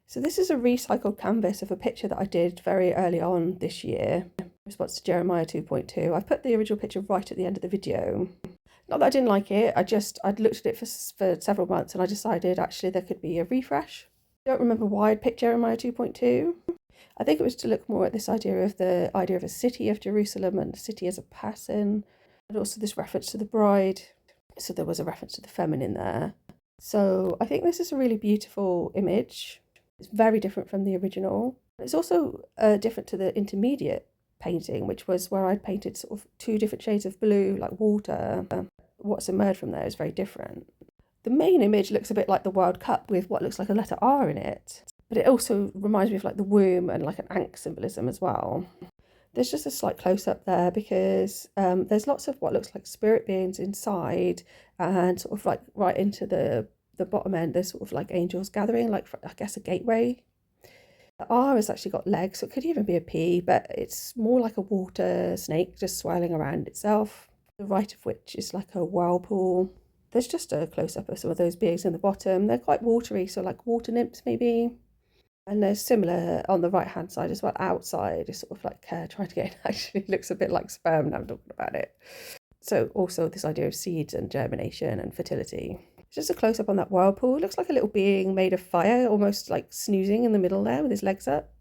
So this is a recycled canvas of a picture that I did very early on this year in response to Jeremiah 2.2. I put the original picture right at the end of the video. Not that I didn't like it, I'd looked at it for several months and I decided actually there could be a refresh. I don't remember why I'd picked Jeremiah 2.2. I think it was to look more at this idea of a city of Jerusalem and the city as a person, and also this reference to the bride. So there was a reference to the feminine there. So I think this is a really beautiful image. It's very different from the original. It's also different to the intermediate painting, which was where I'd painted sort of two different shades of blue, like water. What's emerged from there is very different. The main image looks a bit like the World Cup with what looks like a letter R in it, but it also reminds me of like the womb and like an ankh symbolism as well. There's just a slight close-up there because there's lots of what looks like spirit beings inside, and sort of like right into the bottom end there's sort of like angels gathering, like I guess a gateway. The R has actually got legs, so it could even be a P, but it's more like a water snake just swirling around itself, the right of which is like a whirlpool. There's just a close-up of some of those beings in the bottom. They're quite watery, so like water nymphs maybe. And there's similar on the right hand side as well. Outside is sort of like trying to get in. Actually looks a bit like sperm now I'm talking about it. So also this idea of seeds and germination and fertility. It's just a close up on that whirlpool. It looks like a little being made of fire, almost like snoozing in the middle there with his legs up.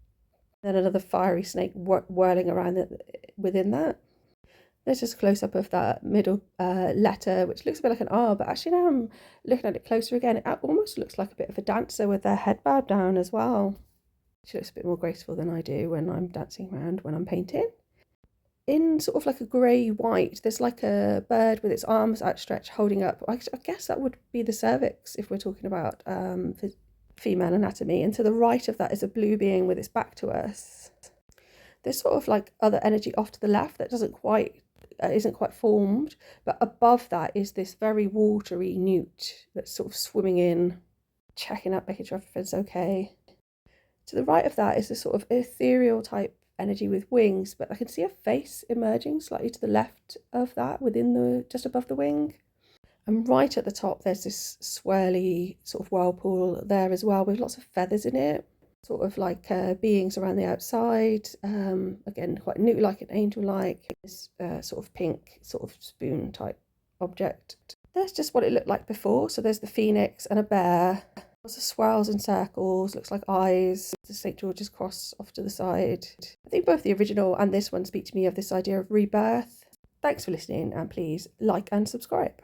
Then another fiery snake whirling around within that. There's just a close up of that middle letter, which looks a bit like an R, but actually now I'm looking at it closer again, it almost looks like a bit of a dancer with their head bowed down as well. She looks a bit more graceful than I do when I'm dancing around when I'm painting. In sort of like a grey white, there's like a bird with its arms outstretched holding up, I guess that would be the cervix if we're talking about female anatomy. And to the right of that is a blue being with its back to us. There's sort of like other energy off to the left that isn't quite formed, but above that is this very watery newt that's sort of swimming in, checking up, making sure everything's okay. To the right of that is this sort of ethereal type energy with wings, but I can see a face emerging slightly to the left of that, just above the wing. And right at the top there's this swirly sort of whirlpool there as well with lots of feathers in it, sort of like beings around the outside, again quite newt-like and angel-like, this sort of pink sort of spoon type object. There's just what it looked like before. So there's the phoenix and a bear, lots of swirls and circles, looks like eyes, the St. George's cross off to the side. I think both the original and this one speak to me of this idea of rebirth. Thanks for listening, and please like and subscribe.